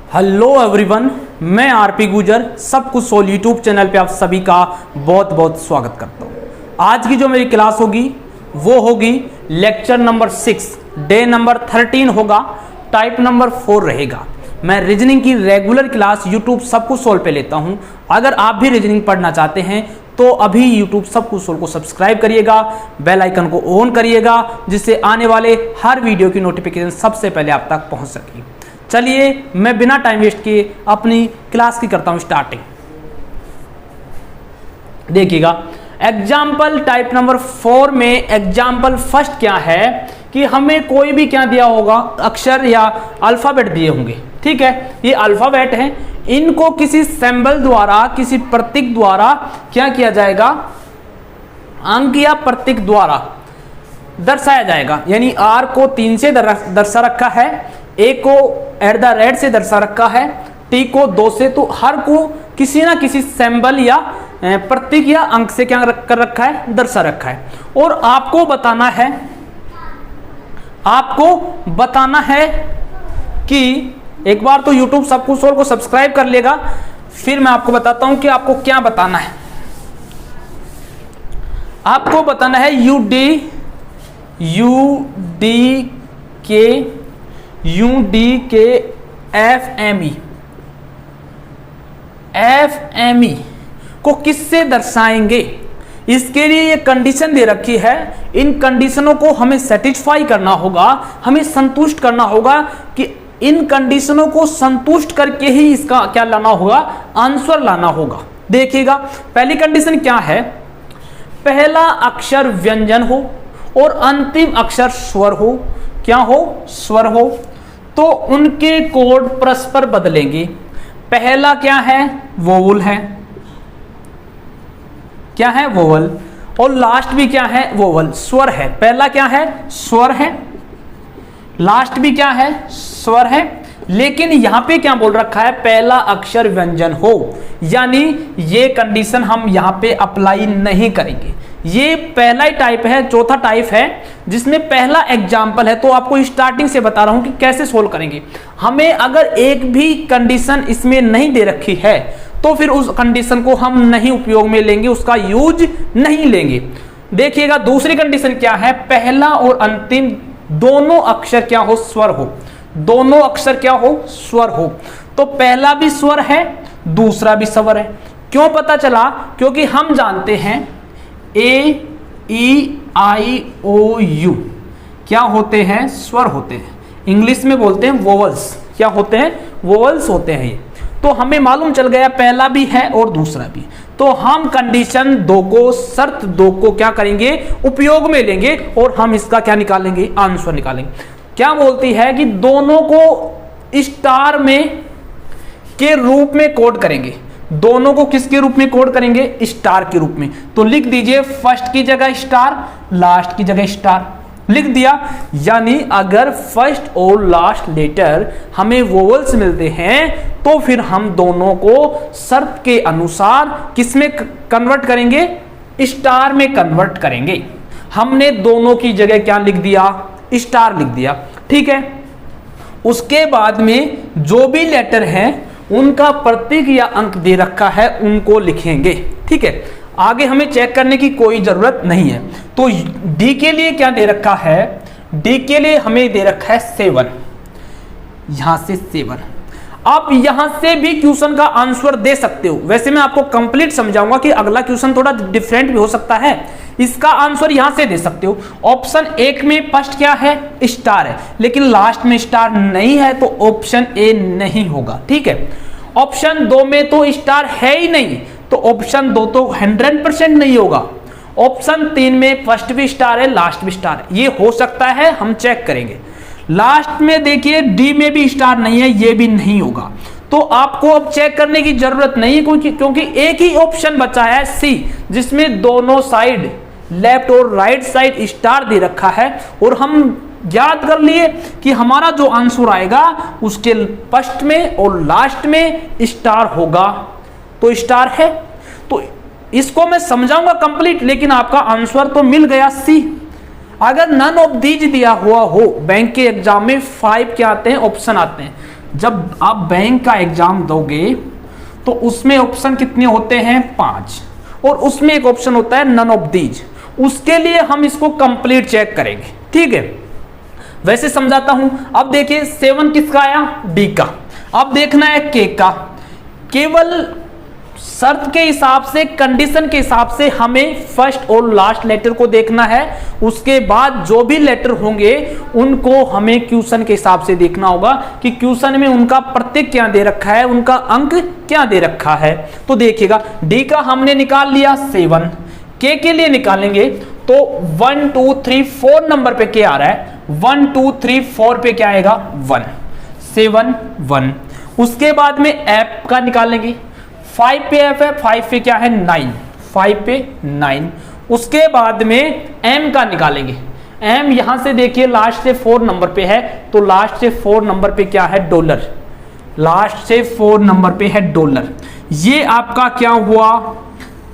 Hello everyone, मैं RP गुजर सब कुछ सोल यूट्यूब चैनल पे आप सभी का बहुत बहुत स्वागत करता हूँ। आज की जो मेरी क्लास होगी वो होगी लेक्चर नंबर 6, डे नंबर 13 होगा, टाइप नंबर 4 रहेगा। मैं रीजनिंग की रेगुलर क्लास यूट्यूब सब कुछ सोल पे लेता हूँ। अगर आप भी रीजनिंग पढ़ना चाहते हैं तो अभी यूट्यूब सब कुछ सोल को सब्सक्राइब करिएगा, बेल आइकन को ऑन करिएगा, जिससे आने वाले हर वीडियो की नोटिफिकेशन सबसे पहले आप तक पहुँच सके। चलिए मैं बिना टाइम वेस्ट किए अपनी क्लास की करता हूं स्टार्टिंग। देखिएगा, एग्जाम्पल टाइप नंबर 4 में एग्जाम्पल फर्स्ट क्या है कि हमें कोई भी क्या दिया होगा, अक्षर या अल्फाबेट दिए होंगे। ठीक है, ये अल्फाबेट है, इनको किसी सिंबल द्वारा, किसी प्रतीक द्वारा क्या किया जाएगा, अंक या प्रतीक द्वारा दर्शाया जाएगा। यानी आर को 3 से दर्शा रखा है, ए को @ से दर्शा रखा है, टी को 2 से, तो हर को किसी ना किसी सिंबल या प्रतीक या अंक से क्या कर रखा है, दर्शा रखा है। और आपको बताना है कि एक बार तो YouTube सब कुछ को सब्सक्राइब कर लेगा, फिर मैं आपको बताता हूं कि आपको क्या बताना है। आपको बताना है FME को किससे दर्शाएंगे। इसके लिए ये कंडीशन दे रखी है, इन कंडीशनों को हमें सेटिस्फाई करना होगा, हमें संतुष्ट करना होगा कि इन कंडीशनों को संतुष्ट करके ही इसका क्या लाना होगा, आंसर लाना होगा। देखिएगा, पहली कंडीशन क्या है, पहला अक्षर व्यंजन हो और अंतिम अक्षर स्वर हो। क्या हो, स्वर हो, तो उनके कोड परस्पर बदलेंगे। पहला क्या है, वोवल है, क्या है, वोवल, और लास्ट भी क्या है, वोवल, स्वर है। पहला क्या है, स्वर है, लास्ट भी क्या है, स्वर है। लेकिन यहां पे क्या बोल रखा है, पहला अक्षर व्यंजन हो, यानी ये कंडीशन हम यहां पे अप्लाई नहीं करेंगे। ये पहला ही टाइप है, चौथा टाइप है जिसमें पहला एग्जाम्पल है। तो आपको स्टार्टिंग से बता रहा हूं कि कैसे सोल्व करेंगे। हमें अगर एक भी कंडीशन इसमें नहीं दे रखी है तो फिर उस कंडीशन को हम नहीं उपयोग में लेंगे, उसका यूज नहीं लेंगे। देखिएगा, दूसरी कंडीशन क्या है, पहला और अंतिम दोनों अक्षर क्या हो, स्वर हो। दोनों अक्षर क्या हो, स्वर हो। तो पहला भी स्वर है, दूसरा भी स्वर है। क्यों पता चला, क्योंकि हम जानते हैं AEIOU क्या होते हैं, स्वर होते हैं। इंग्लिश में बोलते हैं वोवल्स। क्या होते हैं, वोवल्स होते हैं ये। तो हमें मालूम चल गया पहला भी है और दूसरा भी। तो हम कंडीशन 2 को, शर्त 2 को क्या करेंगे, उपयोग में लेंगे और हम इसका क्या निकालेंगे, आंसर निकालेंगे। क्या बोलती है कि दोनों को स्टार में के रूप में कोड करेंगे। दोनों को किसके रूप में कोड करेंगे, स्टार के रूप में। तो लिख दीजिए, फर्स्ट की जगह स्टार, लास्ट की जगह स्टार, लिख दिया। यानी अगर फर्स्ट और लास्ट लेटर हमें वोवल्स मिलते हैं तो फिर हम दोनों को शर्त के अनुसार किसमें कन्वर्ट करेंगे, स्टार में कन्वर्ट करेंगे। हमने दोनों की जगह क्या लिख दिया, स्टार लिख दिया। ठीक है, उसके बाद में जो भी लेटर है उनका प्रतीक या अंक दे रखा है, उनको लिखेंगे। ठीक है, आगे हमें चेक करने की कोई जरूरत नहीं है। तो डी के लिए क्या दे रखा है, डी के लिए हमें दे रखा है 7, यहां से 7। आप यहां से भी क्वेश्चन का आंसर दे सकते हो। वैसे मैं आपको कंप्लीट समझाऊंगा कि अगला क्वेश्चन थोड़ा डिफरेंट भी हो सकता है। इसका आंसर यहां से दे सकते हो। ऑप्शन 1 में फर्स्ट क्या है, स्टार है, लेकिन लास्ट में स्टार नहीं है, तो ऑप्शन ए नहीं होगा। ठीक है, ऑप्शन 2 में तो स्टार है ही नहीं, तो ऑप्शन 2 तो 100% नहीं होगा। ऑप्शन 3 में फर्स्ट भी स्टार है, लास्ट भी स्टार है, ये हो सकता है, हम चेक करेंगे। लास्ट में देखिए डी में भी स्टार नहीं है, ये भी नहीं होगा। तो आपको अब चेक करने की जरूरत नहीं है, क्योंकि एक ही ऑप्शन बचा है सी, जिसमें दोनों साइड, लेफ्ट और राइट साइड स्टार दे रखा है। और हम याद कर लिए कि हमारा जो आंसर आएगा उसके फर्स्ट में और लास्ट में स्टार होगा, तो स्टार है। तो इसको मैं समझाऊंगा कंप्लीट, लेकिन आपका आंसर तो मिल गया सी। अगर नन ऑफ दीज दिया हुआ हो, बैंक के एग्जाम में 5 क्या आते हैं, ऑप्शन आते हैं, जब आप बैंक का एग्जाम दोगे तो उसमें ऑप्शन कितने होते हैं? 5, और उसमें एक ऑप्शन होता है नन ऑफ दीज। उसके लिए हम इसको कंप्लीट चेक करेंगे, ठीक है। वैसे समझाता हूं। अब देखिए 7 किसका आया? डी का। अब देखना है के का। केवल शर्त के हिसाब से, कंडीशन के हिसाब से हमें फर्स्ट और लास्ट लेटर को देखना है। उसके बाद जो भी लेटर होंगे उनको हमें क्वेश्चन के हिसाब से देखना होगा कि क्वेश्चन में उनका प्रतीक क्या दे रखा है, उनका अंक क्या दे रखा है। तो देखिएगा डी का हमने निकाल लिया 7, के लिए निकालेंगे तो 1 2 3 4 नंबर पे क्या आ रहा है? 1 2 3 4 पे क्या आएगा? 1, 7 1। उसके बाद में एफ का निकालेंगे, 5 पे एफ है, 5 पे क्या है? 9, 5 पे 9। उसके बाद में एम का निकालेंगे। एम यहां से देखिए लास्ट से 4 नंबर पे है, तो लास्ट से 4 नंबर पे क्या है? डॉलर। लास्ट से 4 नंबर पे है डॉलर। ये आपका क्या हुआ?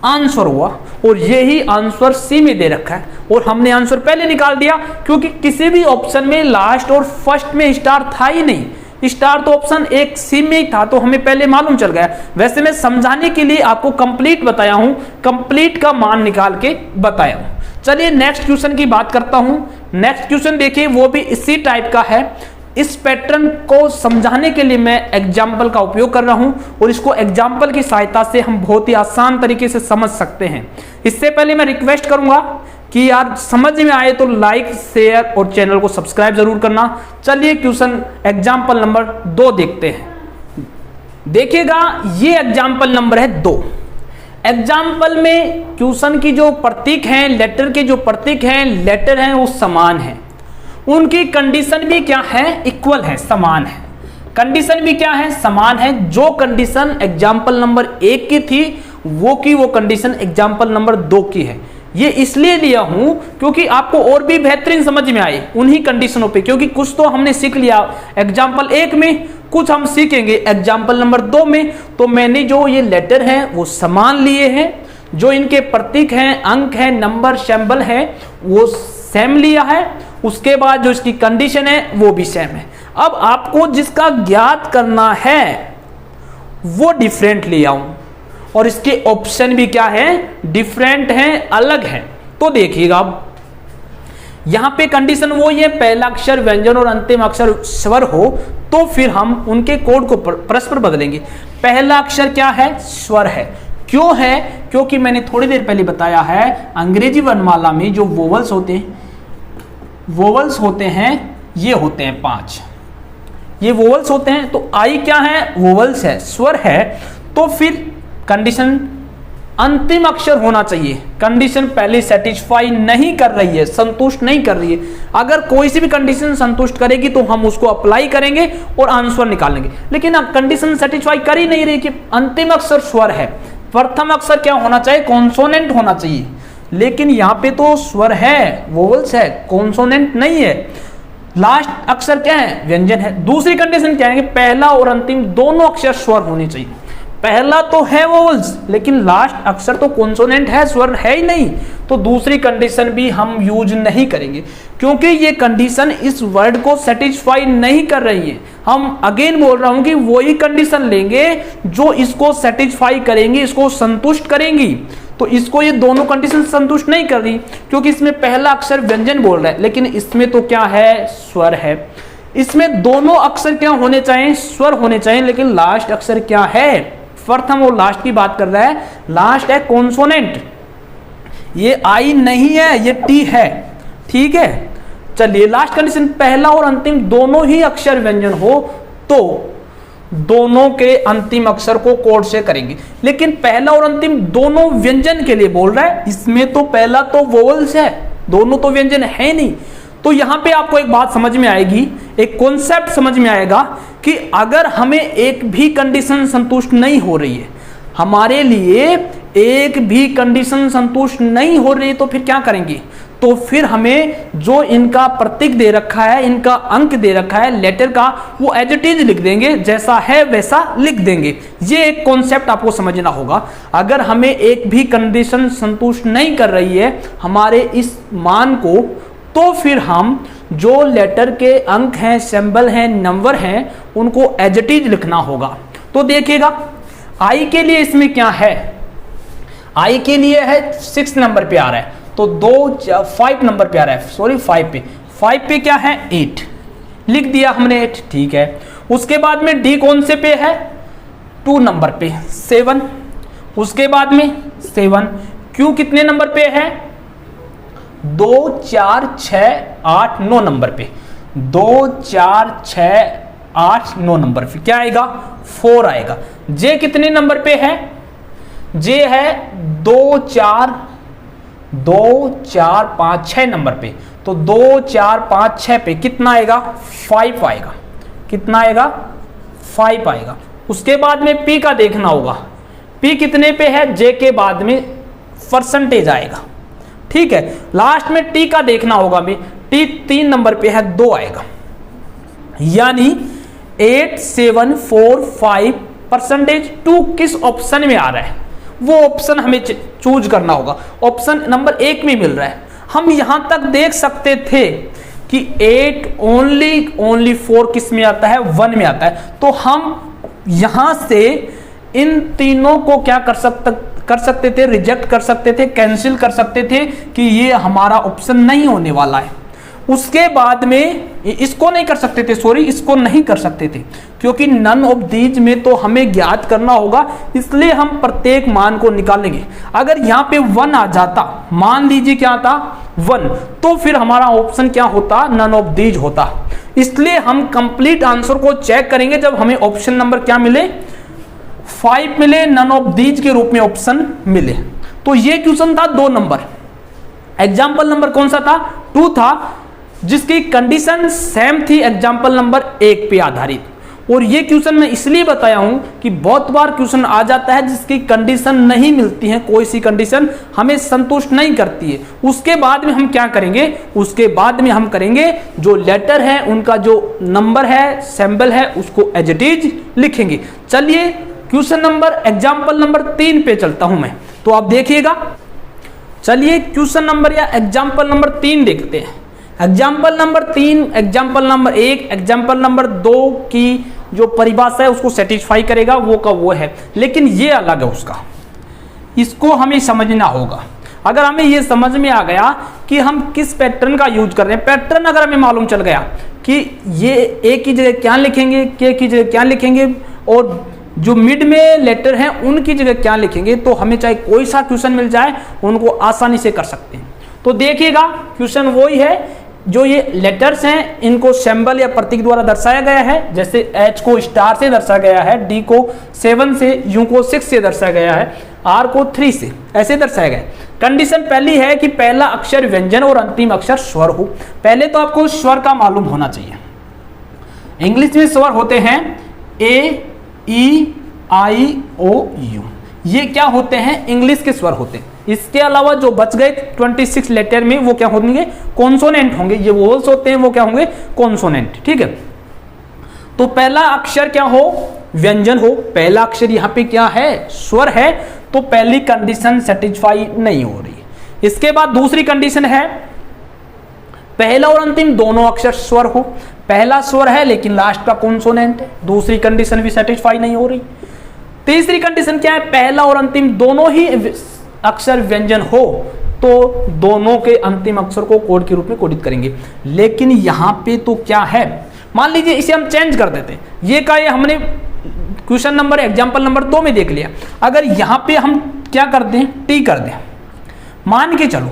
आंसर हुआ। और यही आंसर सी में दे रखा है, और हमने आंसर पहले निकाल दिया क्योंकि किसी भी ऑप्शन में लास्ट और फर्स्ट में स्टार था ही नहीं। स्टार तो ऑप्शन एक सी में ही था, तो हमें पहले मालूम चल गया। वैसे मैं समझाने के लिए आपको कंप्लीट बताया हूं, कंप्लीट का मान निकाल के बताया हूं। चलिए नेक्स्ट क्वेश्चन की बात करता हूं। नेक्स्ट क्वेश्चन देखिए, वो भी इसी टाइप का है। इस पैटर्न को समझाने के लिए मैं एग्जाम्पल का उपयोग कर रहा हूं, और इसको एग्जाम्पल की सहायता से हम बहुत ही आसान तरीके से समझ सकते हैं। इससे पहले मैं रिक्वेस्ट करूंगा कि यार समझ में आए तो लाइक, शेयर और चैनल को सब्सक्राइब जरूर करना। चलिए क्वेश्चन एग्जाम्पल नंबर 2 देखते हैं। देखिएगा ये एग्जाम्पल नंबर है 2। एग्जाम्पल में क्वेश्चन की जो प्रतीक हैं, लेटर के जो प्रतीक हैं, लेटर हैं, वो समान है। उनकी कंडीशन भी क्या है? इक्वल है, समान है। कंडीशन भी क्या है? समान है। जो कंडीशन एग्जाम्पल नंबर 1 की थी वो कंडीशन एग्जाम्पल नंबर 2 की है। ये इसलिए लिया हूं क्योंकि आपको और भी बेहतरीन समझ में आए उन्हीं कंडीशनों पे, क्योंकि कुछ तो हमने सीख लिया एग्जाम्पल 1 में, कुछ हम सीखेंगे एग्जाम्पल नंबर 2 में। तो मैंने जो ये लेटर हैं वो समान लिए हैं, जो इनके प्रतीक हैं, अंक हैं, नंबर, सिंबल है, वो सेम लिया है। उसके बाद जो इसकी कंडीशन है वो भी सेम है। अब आपको जिसका ज्ञात करना है वो डिफरेंट लिया हूं, और इसके ऑप्शन भी क्या है? डिफरेंट हैं, अलग हैं। तो देखिएगा अब यहां पे कंडीशन वो ये, पहला अक्षर व्यंजन और अंतिम अक्षर स्वर हो तो फिर हम उनके कोड को परस्पर बदलेंगे। पहला अक्षर क्या है? स्वर है। क्यों है? क्योंकि मैंने थोड़ी देर पहले बताया है अंग्रेजी वर्णमाला में जो वोवल्स होते हैं ये होते हैं 5। ये वोवल्स होते हैं, तो आई क्या है? वोवल्स है, स्वर है। तो फिर कंडीशन अंतिम अक्षर होना चाहिए। कंडीशन पहले सेटिस्फाई नहीं कर रही है, संतुष्ट नहीं कर रही है। अगर कोई सी भी कंडीशन संतुष्ट करेगी तो हम उसको अप्लाई करेंगे और आंसर निकालेंगे। लेकिन अब कंडीशन सेटिस्फाई कर ही नहीं रही कि अंतिम अक्षर स्वर है, प्रथम अक्षर क्या होना चाहिए? कॉन्सोनेंट होना चाहिए। लेकिन यहाँ पे तो स्वर है, वोवल्स है, कॉन्सोनेंट नहीं है। लास्ट अक्षर क्या है? व्यंजन है। दूसरी कंडीशन क्या है कि पहला और अंतिम दोनों अक्षर स्वर होने चाहिए। पहला तो है वोवल्स, लेकिन लास्ट अक्षर तो कॉन्सोनेंट है, स्वर है ही नहीं। तो दूसरी कंडीशन भी हम यूज नहीं करेंगे, क्योंकि ये कंडीशन इस वर्ड को सेटिस्फाई नहीं कर रही है। हम अगेन बोल रहा हूं कि वही कंडीशन लेंगे जो इसको सेटिस्फाई करेंगी, इसको संतुष्ट करेंगी। तो इसको ये दोनों कंडीशन संतुष्ट नहीं कर रही, क्योंकि इसमें पहला अक्षर व्यंजन बोल रहा है, लेकिन इसमें तो क्या है? स्वर है। इसमें दोनों अक्षर क्या होने चाहिए? स्वर होने चाहिए। लेकिन लास्ट अक्षर क्या है? प्रथम और लास्ट की बात कर रहा है, लास्ट है कॉन्सोनेंट। ये आई नहीं है, ये टी है, ठीक है। चलिए लास्ट कंडीशन, पहला और अंतिम दोनों ही अक्षर व्यंजन हो तो दोनों के अंतिम अक्षर को कोड से करेंगे। लेकिन पहला और अंतिम दोनों व्यंजन के लिए बोल रहा है, इसमें तो पहला तो वोवल्स है, दोनों तो व्यंजन है नहीं। तो यहां पे आपको एक बात समझ में आएगी, एक कॉन्सेप्ट समझ में आएगा कि अगर हमें एक भी कंडीशन संतुष्ट नहीं हो रही है, हमारे लिए एक भी कंडीशन संतुष्ट नहीं हो रही है, तो फिर क्या करेंगे? तो फिर हमें जो इनका प्रतीक दे रखा है, इनका अंक दे रखा है लेटर का, वो एज इट इज लिख देंगे, जैसा है वैसा लिख देंगे। ये एक कॉन्सेप्ट आपको समझना होगा। अगर हमें एक भी कंडीशन संतुष्ट नहीं कर रही है हमारे इस मान को, तो फिर हम जो लेटर के अंक हैं, सिंबल हैं, नंबर हैं, उनको एज इट इज लिखना होगा। तो देखिएगा आई के लिए इसमें क्या है, आई के लिए है 6 नंबर पे आ रहा है, तो 5 नंबर पे आ रहा है, सॉरी 5 पे क्या है 8, लिख दिया हमने 8, ठीक है। उसके बाद में डी कौन से पे है 2 नंबर पे 7, उसके बाद में 7, क्यू कितने नंबर पे है 2 4 6 8 9 नंबर पे, 2 4 6 8 9 नंबर पे क्या आएगा 4 आएगा। जे कितने नंबर पे है, जे है 2 4 5 6 नंबर पे, तो 2 4 5 6 पे कितना आएगा 5 आएगा, कितना आएगा 5 आएगा। उसके बाद में पी का देखना होगा, पी कितने पे है, जे के बाद में परसेंटेज आएगा, ठीक है। लास्ट में टी का देखना होगा, भी टी 3 नंबर पे है 2 आएगा, यानी 8 7 4 5 परसेंटेज 2 किस ऑप्शन में आ रहा है वो ऑप्शन हमें चूज करना होगा। ऑप्शन नंबर 1 में मिल रहा है। हम यहां तक देख सकते थे कि 8 ओनली 4 किस में आता है 1 में आता है, तो हम यहां से इन तीनों को क्या कर सकते थे, रिजेक्ट कर सकते थे, कैंसिल कर सकते थे कि ये हमारा ऑप्शन नहीं होने वाला है। उसके बाद में इसको नहीं कर सकते थे, सॉरी इसको नहीं कर सकते थे, क्योंकि नन ऑफ दीज में तो हमें ज्ञात करना होगा, इसलिए हम प्रत्येक मान को निकालेंगे। अगर यहाँ पे 1 आ जाता, मान लीजिए क्या आता 1, तो फिर हमारा ऑप्शन क्या होता नन ऑफ दीज होता। इसलिए हम कंप्लीट आंसर को चेक करेंगे जब हमें ऑप्शन नंबर क्या मिले 5 मिले, नन ऑफ दीज के रूप में ऑप्शन मिले। तो ये क्वेश्चन था 2 नंबर। एग्जाम्पल नंबर कौन सा था 2 था, जिसकी कंडीशन सेम थी एग्जाम्पल नंबर 1 पे आधारित। और ये क्वेश्चन मैं इसलिए बताया हूं कि बहुत बार क्वेश्चन आ जाता है जिसकी कंडीशन नहीं मिलती है, कोई सी कंडीशन हमें संतुष्ट नहीं करती है। उसके बाद में हम क्या करेंगे, उसके बाद में हम करेंगे जो लेटर है उनका जो नंबर है, सिंबल है, उसको एज इट इज लिखेंगे। चलिए क्वेश्चन नंबर एग्जाम्पल नंबर 3 पे चलता हूं मैं, तो आप देखिएगा। चलिए क्वेश्चन नंबर या एग्जाम्पल नंबर 3 देखते हैं। Example number 3, example number 1, example number 2 की जो परिभाषा है उसको सेटिस्फाई करेगा, वो का वो है, लेकिन ये अलग है उसका, इसको हमें समझना होगा। अगर हमें ये समझ में आ गया कि हम किस पैटर्न का यूज कर रहे हैं, पैटर्न अगर हमें मालूम चल गया कि ये ए की जगह क्या लिखेंगे, के की जगह क्या लिखेंगे, और जो मिड में लेटर हैं उनकी जगह क्या लिखेंगे, तो हमें चाहे कोई सा क्वेश्चन मिल जाए उनको आसानी से कर सकते हैं। तो देखिएगा क्वेश्चन वही है, जो ये लेटर्स हैं इनको सिंबल या प्रतीक द्वारा दर्शाया गया है। जैसे H को स्टार से दर्शाया गया है, D को 7 से, U को 6 से दर्शाया गया है, R को 3 से, ऐसे दर्शाया गया है। कंडीशन पहली है कि पहला अक्षर व्यंजन और अंतिम अक्षर स्वर हो। पहले तो आपको स्वर का मालूम होना चाहिए। इंग्लिश में स्वर होते हैं A E I O U, ये क्या होते हैं इंग्लिश के स्वर होते हैं। इसके अलावा जो बच गए 26 लेटर में वो क्या होंगे कॉन्सोनेंट होंगे, ये वोवल्स होते हैं वो क्या होंगे कॉन्सोनेंट, ठीक है। तो पहला अक्षर क्या हो व्यंजन हो, पहला अक्षर यहाँ पे क्या है स्वर है, तो पहली कंडीशन सेटिस्फाई नहीं हो रही। इसके बाद दूसरी कंडीशन है पहला और अंतिम दोनों अक्षर स्वर हो, पहला स्वर है लेकिन लास्ट का कॉन्सोनेंट है, दूसरी कंडीशन भी सेटिस्फाई नहीं हो रही। तीसरी कंडीशन क्या है पहला और अंतिम दोनों ही अक्षर व्यंजन हो, तो दोनों के अंतिम अक्षर को कोड के रूप में कोडित करेंगे। लेकिन यहां पे तो क्या है, मान लीजिए इसे हम चेंज कर देते, ये का ये हमने क्वेश्चन नंबर एग्जांपल नंबर 2 में देख लिया। अगर यहां पे हम क्या कर दें टी कर दें, मान के चलो,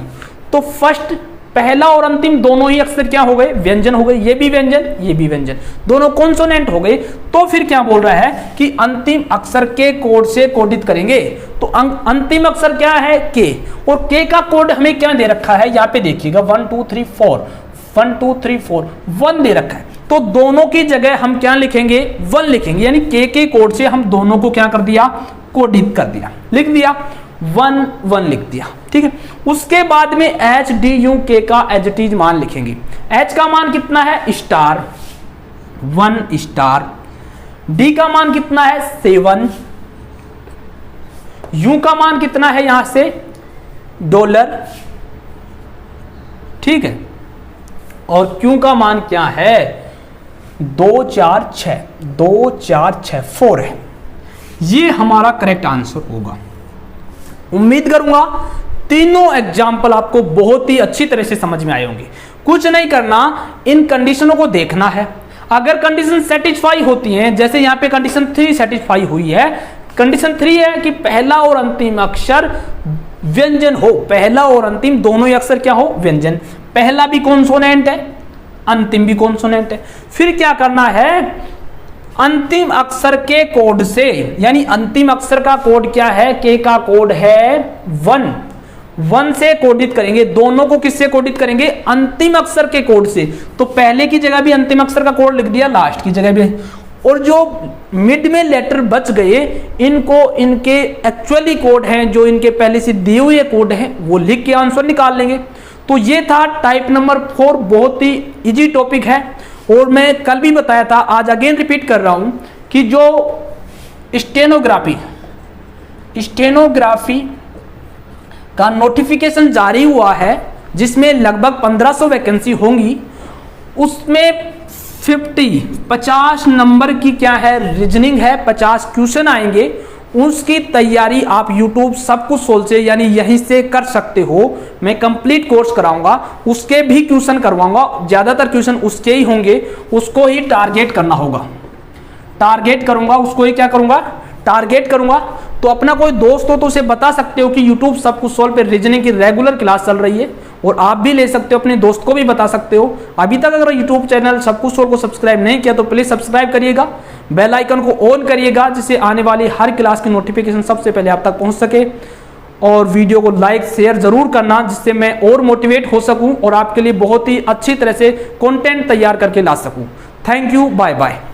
तो फर्स्ट पहला और अंतिम दोनों ही अक्षर क्या हो गए व्यंजन हो गए, ये भी व्यंजन ये भी व्यंजन, दोनों कॉन्सोनेंट हो गए। तो फिर क्या बोल रहा है कि अंतिम अक्षर के कोड से कोडित करेंगे। तो अंतिम अक्षर क्या है के, और के का कोड हमें क्या दे रखा है यहाँ पे देखिएगा 1 2 3 4 1 2 3 4 1 दे रखा है। तो दोनों की जगह हम क्या लिखेंगे 1 लिखेंगे, यानी के कोड से हम दोनों को क्या कर दिया कोडित कर दिया, लिख दिया 1 1 लिख दिया, ठीक है। उसके बाद में एच डी यू के का एज इट इज मान लिखेंगे। एच का मान कितना है स्टार 1 स्टार, डी का मान कितना है 7, यू का मान कितना है यहां से $, ठीक है। और Q का मान क्या है 2 4 6, 2 4 6 4 है। ये हमारा करेक्ट आंसर होगा। उम्मीद करूंगा तीनों एग्जाम्पल आपको बहुत ही अच्छी तरह से समझ में आए होंगे। कुछ नहीं करना, इन कंडीशनों को देखना है। अगर कंडीशन सेटिस्फाई होती हैं, जैसे यहां पे कंडीशन 3 सेटिस्फाई हुई है, कंडीशन 3 है कि पहला और अंतिम अक्षर व्यंजन हो, पहला और अंतिम दोनों ही अक्षर क्या हो, व्यंजन। पहला भी कॉन्सोनेंट है, अंतिम भी कॉन्सोनेंट है। फिर क्या करना है, अंतिम अक्षर के कोड से, यानी अंतिम अक्षर का कोड क्या है, के का कोड है 1 से कोडित करेंगे। दोनों को किससे कोडित करेंगे, अंतिम अक्षर के कोड से। तो पहले की जगह भी अंतिम अक्षर का कोड लिख दिया, लास्ट की जगह भी, और जो मिड में लेटर बच गए इनको इनके एक्चुअली कोड हैं, जो इनके पहले से दिए हुए कोड हैं, वो लिख के आंसर निकाल लेंगे। तो ये था टाइप नंबर 4, बहुत ही इजी टॉपिक है। और मैं कल भी बताया था, आज अगेन रिपीट कर रहा हूं कि जो स्टेनोग्राफी का नोटिफिकेशन जारी हुआ है, जिसमें लगभग 1500 वैकेंसी होंगी, उसमें 50 नंबर की क्या है, रीजनिंग है, 50 क्वेश्चन आएंगे। उसकी तैयारी आप YouTube सब कुछ सोल्व से, यानी यहीं से कर सकते हो। मैं कंप्लीट कोर्स कराऊंगा, उसके भी क्वेश्चन करवाऊंगा, ज्यादातर क्वेश्चन उसके ही होंगे, उसको ही टारगेट करना होगा। टारगेट करूंगा, उसको ही क्या करूंगा, टारगेट करूंगा। तो अपना कोई दोस्त हो तो उसे बता सकते हो कि YouTube सब कुछ सोल्व पे रीजनिंग की रेगुलर क्लास चल रही है, और आप भी ले सकते हो, अपने दोस्त को भी बता सकते हो। अभी तक अगर YouTube चैनल सब कुछ सोल्व को सब्सक्राइब नहीं किया तो प्लीज सब्सक्राइब करिएगा, बेल आइकन को ऑन करिएगा, जिससे आने वाली हर क्लास की नोटिफिकेशन सबसे पहले आप तक पहुंच सके। और वीडियो को लाइक शेयर जरूर करना, जिससे मैं और मोटिवेट हो सकूं और आपके लिए बहुत ही अच्छी तरह से कंटेंट तैयार करके ला सकूं। Thank you, bye bye.